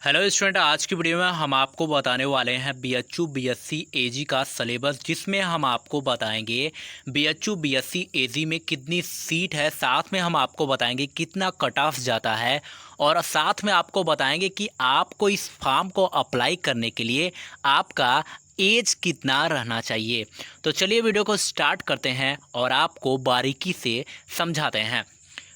Hello student, आज की video में हम आपको बताने वाले हैं बीएचयू बीएससी एजी का सिलेबस, जिसमें हम आपको बताएंगे बीएचयू बीएससी एजी में कितनी सीट है, साथ में हम आपको बताएंगे कितना कट ऑफ जाता है और साथ में आपको बताएंगे कि आपको इस फॉर्म को अप्लाई करने के लिए आपका एज कितना रहना चाहिए। तो चलिए वीडियो को स्टार्ट करते हैं और आपको बारीकी से समझाते हैं।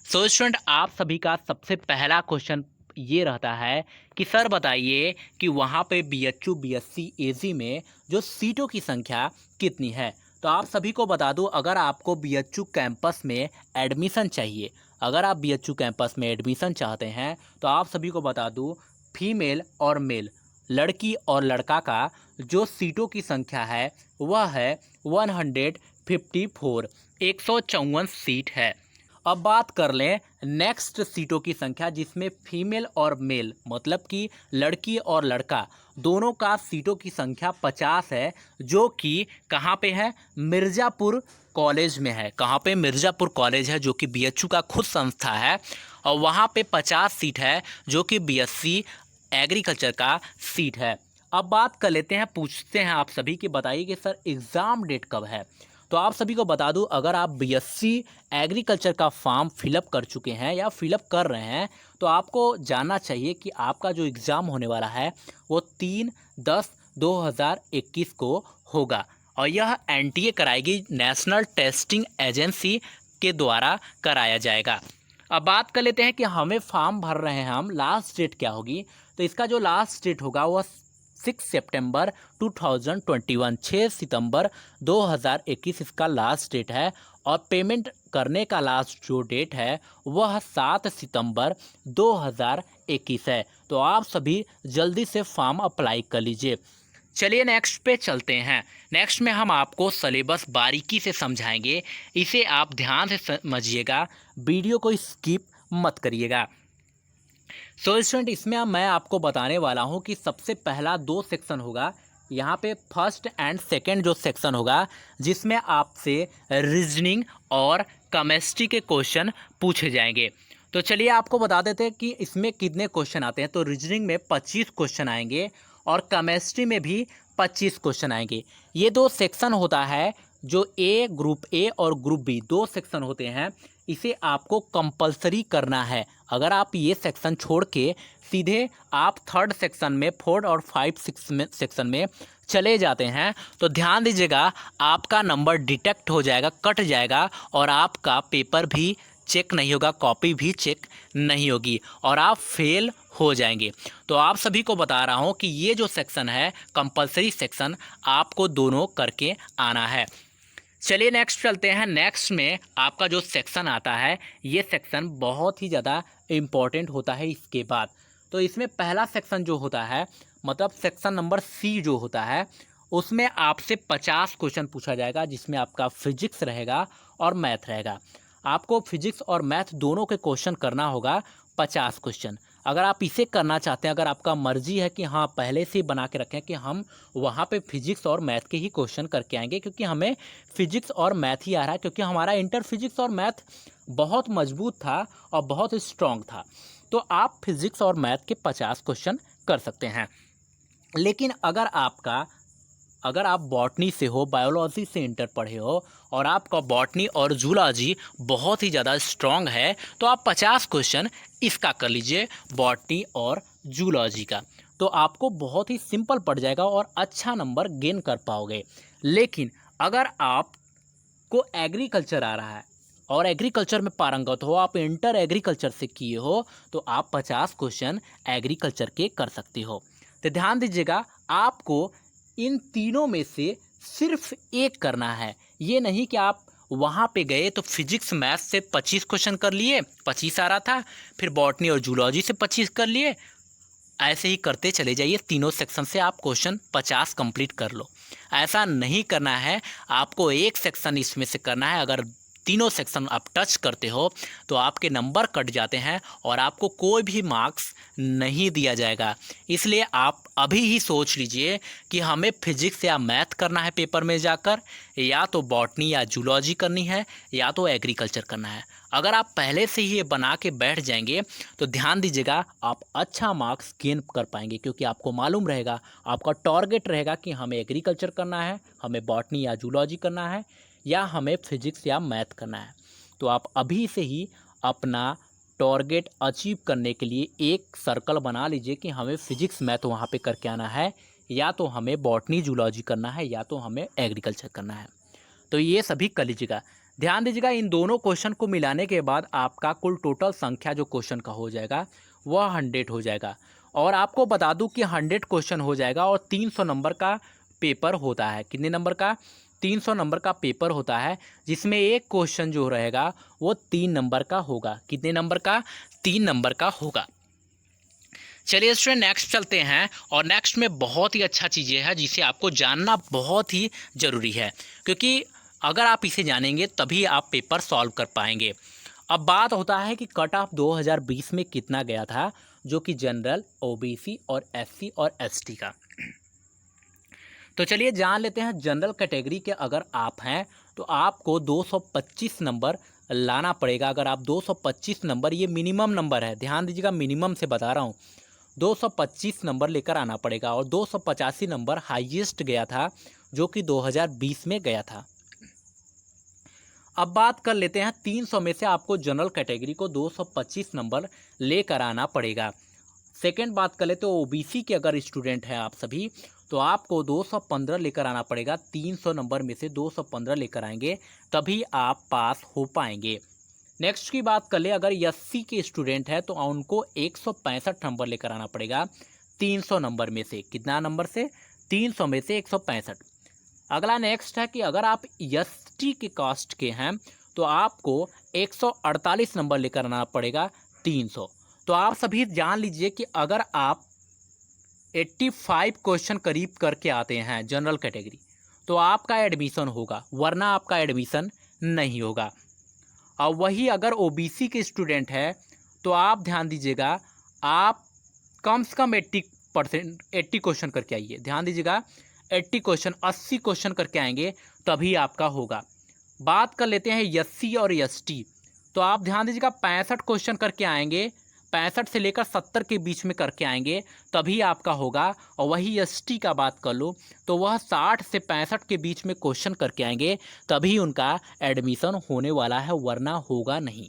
सो स्टूडेंट, आप सभी का सबसे पहला क्वेश्चन ये रहता है कि सर बताइए कि वहाँ पे बीएचयू बीएससी एजी में जो सीटों की संख्या कितनी है। तो आप सभी को बता दूं, अगर आपको बीएचयू कैंपस में एडमिशन चाहिए, अगर आप बीएचयू कैंपस में एडमिशन चाहते हैं तो आप सभी को बता दूं, फीमेल और मेल, लड़की और लड़का का जो सीटों की संख्या है वह है 154, 154 सीट है। अब बात कर लें नेक्स्ट सीटों की संख्या, जिसमें फीमेल और मेल मतलब कि लड़की और लड़का दोनों का सीटों की संख्या 50 है, जो कि कहाँ पे है, मिर्ज़ापुर कॉलेज में है। कहाँ पे, मिर्ज़ापुर कॉलेज है, जो कि बीएचयू का खुद संस्था है और वहाँ पे 50 सीट है, जो कि बीएससी एग्रीकल्चर का सीट है। अब बात कर लेते हैं, पूछते हैं आप सभी कि बताइए कि सर एग्ज़ाम डेट कब है। तो आप सभी को बता दूं, अगर आप बीएससी एग्रीकल्चर का फॉर्म फिलअप कर चुके हैं या फिलअप कर रहे हैं तो आपको जानना चाहिए कि आपका जो एग्ज़ाम होने वाला है वो 3/10/2021 को होगा और यह एनटीए कराएगी, नेशनल टेस्टिंग एजेंसी के द्वारा कराया जाएगा। अब बात कर लेते हैं कि हमें फॉर्म भर रहे हैं हम, लास्ट डेट क्या होगी। तो इसका जो लास्ट डेट होगा वह 6 सितंबर 2021, 6 सितंबर 2021 इसका लास्ट डेट है और पेमेंट करने का लास्ट जो डेट है वह 7 सितंबर 2021 है। तो आप सभी जल्दी से फॉर्म अप्लाई कर लीजिए। चलिए नेक्स्ट पे चलते हैं। नेक्स्ट में हम आपको सिलेबस बारीकी से समझाएंगे, इसे आप ध्यान से समझिएगा, वीडियो को स्किप मत करिएगा। सो स्टूडेंट, इसमें अब मैं आपको बताने वाला हूँ कि सबसे पहला 2 सेक्शन होगा, यहाँ पे फर्स्ट एंड सेकंड जो सेक्शन होगा, जिसमें आपसे रीजनिंग और केमिस्ट्री के क्वेश्चन पूछे जाएंगे। तो चलिए आपको बता देते हैं कि इसमें कितने क्वेश्चन आते हैं। तो रीजनिंग में 25 क्वेश्चन आएंगे और केमिस्ट्री में भी 25 क्वेश्चन आएंगे। ये 2 सेक्शन होता है, जो ग्रुप ए और ग्रुप बी 2 सेक्शन होते हैं, इसे आपको कंपलसरी करना है। अगर आप ये सेक्शन छोड़ के सीधे आप थर्ड सेक्शन में, फोर्थ और 5 6 सेक्शन में चले जाते हैं तो ध्यान दीजिएगा, आपका नंबर डिटेक्ट हो जाएगा, कट जाएगा और आपका पेपर भी चेक नहीं होगा, कॉपी भी चेक नहीं होगी और आप फेल हो जाएंगे। तो आप सभी को बता रहा हूँ कि ये जो सेक्शन है कंपलसरी सेक्शन, आपको दोनों करके आना है। चलिए नेक्स्ट चलते हैं। नेक्स्ट में आपका जो सेक्शन आता है, ये सेक्शन बहुत ही ज़्यादा इम्पॉर्टेंट होता है इसके बाद। तो इसमें पहला सेक्शन जो होता है, मतलब सेक्शन नंबर सी जो होता है, उसमें आपसे 50 क्वेश्चन पूछा जाएगा, जिसमें आपका फिजिक्स रहेगा और मैथ रहेगा। आपको फिजिक्स और मैथ दोनों के क्वेश्चन करना होगा, 50 क्वेश्चन। अगर आप इसे करना चाहते हैं, अगर आपका मर्जी है कि हाँ पहले से ही बना के रखें कि हम वहाँ पे फिजिक्स और मैथ के ही क्वेश्चन करके आएंगे, क्योंकि हमें फिजिक्स और मैथ ही आ रहा है, क्योंकि हमारा इंटर फिजिक्स और मैथ बहुत मजबूत था और बहुत स्ट्रॉन्ग था। तो आप फिजिक्स और मैथ के 50 क्वेश्चन कर सकते हैं। लेकिन अगर आप बॉटनी से हो, बायोलॉजी से इंटर पढ़े हो और आपका बॉटनी और जूलॉजी बहुत ही ज़्यादा स्ट्रॉन्ग है, तो आप 50 क्वेश्चन इसका कर लीजिए, बॉटनी और जूलॉजी का। तो आपको बहुत ही सिंपल पड़ जाएगा और अच्छा नंबर गेन कर पाओगे। लेकिन अगर आपको एग्रीकल्चर आ रहा है और एग्रीकल्चर में पारंगत हो, आप इंटर एग्रीकल्चर से किए हो, तो आप 50 क्वेश्चन एग्रीकल्चर के कर सकते हो। तो ध्यान दीजिएगा, आपको इन तीनों में से सिर्फ एक करना है। ये नहीं कि आप वहाँ पे गए तो फिजिक्स मैथ से 25 क्वेश्चन कर लिए, 25 आ रहा था, फिर बॉटनी और जूलॉजी से 25 कर लिए, ऐसे ही करते चले जाइए, तीनों सेक्शन से आप क्वेश्चन 50 कंप्लीट कर लो। ऐसा नहीं करना है, आपको एक सेक्शन इसमें से करना है। अगर तीनों सेक्शन आप टच करते हो तो आपके नंबर कट जाते हैं और आपको कोई भी मार्क्स नहीं दिया जाएगा। इसलिए आप अभी ही सोच लीजिए कि हमें फिजिक्स या मैथ करना है पेपर में जाकर, या तो बॉटनी या जूलॉजी करनी है, या तो एग्रीकल्चर करना है। अगर आप पहले से ही ये बना के बैठ जाएंगे तो ध्यान दीजिएगा आप अच्छा मार्क्स गेन कर पाएंगे, क्योंकि आपको मालूम रहेगा, आपका टारगेट रहेगा कि हमें एग्रीकल्चर करना है, हमें बॉटनी या जूलॉजी करना है, या हमें फिजिक्स या मैथ करना है। तो आप अभी से ही अपना टारगेट अचीव करने के लिए एक सर्कल बना लीजिए कि हमें फिजिक्स मैथ वहाँ पे करके आना है, या तो हमें बॉटनी जूलॉजी करना है, या तो हमें एग्रीकल्चर करना है। तो ये सभी कर लीजिएगा। ध्यान दीजिएगा इन दोनों क्वेश्चन को मिलाने के बाद आपका कुल टोटल संख्या जो क्वेश्चन का हो जाएगा वह 100 हो जाएगा। और आपको बता दूं कि 100 क्वेश्चन हो जाएगा और 300 नंबर का पेपर होता है। कितने नंबर का? 300 नंबर का पेपर होता है, जिसमें एक क्वेश्चन जो रहेगा वो 3 नंबर का होगा। कितने नंबर का? 3 नंबर का होगा। चलिए स्टूडेंट नेक्स्ट चलते हैं, और नेक्स्ट में बहुत ही अच्छा चीज़ें हैं जिसे आपको जानना बहुत ही ज़रूरी है, क्योंकि अगर आप इसे जानेंगे तभी आप पेपर सॉल्व कर पाएंगे। अब बात होता है कि कट ऑफ 2020 में कितना गया था, जो कि जनरल, ओबीसी और एससी और एसटी का। तो चलिए जान लेते हैं। जनरल कैटेगरी के अगर आप हैं तो आपको 225 नंबर लाना पड़ेगा। अगर आप 225 नंबर, ये मिनिमम नंबर है, ध्यान दीजिएगा, मिनिमम से बता रहा हूँ, 225 नंबर लेकर आना पड़ेगा। और 285 नंबर हाईएस्ट गया था, जो कि 2020 में गया था। अब बात कर लेते हैं 300 में से आपको जनरल कैटेगरी को 225 नंबर लेकर आना पड़ेगा। सेकेंड बात कर लेते हैं ओबीसी के अगर स्टूडेंट हैं आप सभी, तो आपको 215 लेकर आना पड़ेगा। 300 नंबर में से 215 लेकर आएंगे तभी आप पास हो पाएंगे। नेक्स्ट की बात कर ले, अगर एससी के स्टूडेंट है तो उनको 165 नंबर लेकर आना पड़ेगा 300 नंबर में से। कितना नंबर से? 300 में से 165। अगला नेक्स्ट है कि अगर आप एसटी के कास्ट के हैं तो आपको 148 नंबर लेकर आना पड़ेगा 300। तो आप सभी जान लीजिए कि अगर आप 85 क्वेश्चन करीब करके आते हैं जनरल कैटेगरी तो आपका एडमिशन होगा, वरना आपका एडमिशन नहीं होगा। और वही अगर ओबीसी के स्टूडेंट है तो आप ध्यान दीजिएगा, आप कम से कम 80 क्वेश्चन करके आइए। ध्यान दीजिएगा, 80 क्वेश्चन, 80 क्वेश्चन करके आएंगे तभी आपका होगा। बात कर लेते हैं एससी और एसटी, तो आप ध्यान दीजिएगा 65 क्वेश्चन करके आएंगे, 65 से लेकर 70 के बीच में करके आएंगे तभी आपका होगा। और वही एसटी का बात कर लो तो वह 60 से 65 के बीच में क्वेश्चन करके आएंगे तभी उनका एडमिशन होने वाला है, वरना होगा नहीं।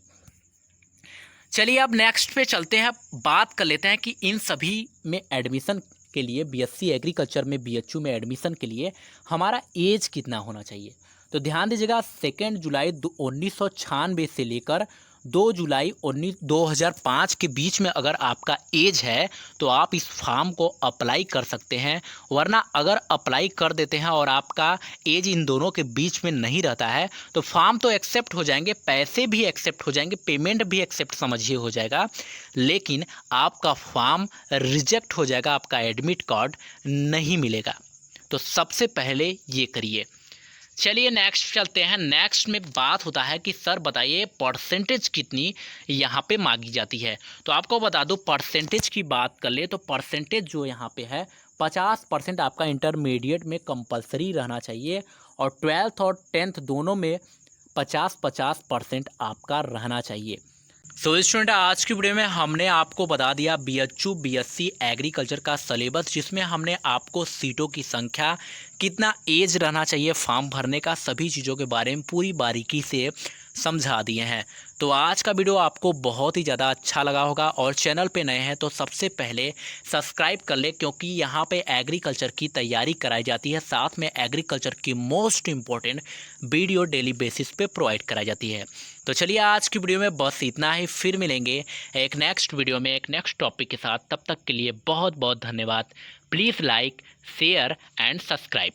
चलिए अब नेक्स्ट पे चलते हैं, बात कर लेते हैं कि इन सभी में एडमिशन के लिए, बीएससी एग्रीकल्चर में, बीएचयू में एडमिशन के लिए हमारा एज कितना होना चाहिए। तो ध्यान दीजिएगा, 2 जुलाई 1996 से लेकर 2 जुलाई 2005 के बीच में अगर आपका एज है तो आप इस फॉर्म को अप्लाई कर सकते हैं। वरना अगर अप्लाई कर देते हैं और आपका एज इन दोनों के बीच में नहीं रहता है तो फॉर्म तो एक्सेप्ट हो जाएंगे, पैसे भी एक्सेप्ट हो जाएंगे, पेमेंट भी एक्सेप्ट समझिए हो जाएगा, लेकिन आपका फॉर्म रिजेक्ट हो जाएगा, आपका एडमिट कार्ड नहीं मिलेगा। तो सबसे पहले ये करिए। चलिए नेक्स्ट चलते हैं। नेक्स्ट में बात होता है कि सर बताइए परसेंटेज कितनी यहाँ पे मांगी जाती है। तो आपको बता दूं, परसेंटेज की बात कर ले तो परसेंटेज जो यहाँ पे है 50% आपका इंटरमीडिएट में कंपलसरी रहना चाहिए, और 12th और 10th दोनों में 50-50% आपका रहना चाहिए। सो स्टूडेंट, आज की वीडियो में हमने आपको बता दिया बीएचयू बीएससी एग्रीकल्चर का सिलेबस, जिसमें हमने आपको सीटों की संख्या, कितना एज रहना चाहिए फॉर्म भरने का, सभी चीज़ों के बारे में पूरी बारीकी से समझा दिए हैं। तो आज का वीडियो आपको बहुत ही ज़्यादा अच्छा लगा होगा, और चैनल पे नए हैं तो सबसे पहले सब्सक्राइब कर ले, क्योंकि यहाँ पे एग्रीकल्चर की तैयारी कराई जाती है, साथ में एग्रीकल्चर की most important video daily basis पे प्रोवाइड कराई जाती है। तो चलिए आज की वीडियो में बस इतना ही, फिर मिलेंगे एक नेक्स्ट वीडियो में एक नेक्स्ट टॉपिक के साथ। तब तक के लिए बहुत बहुत धन्यवाद। Please like, share and subscribe.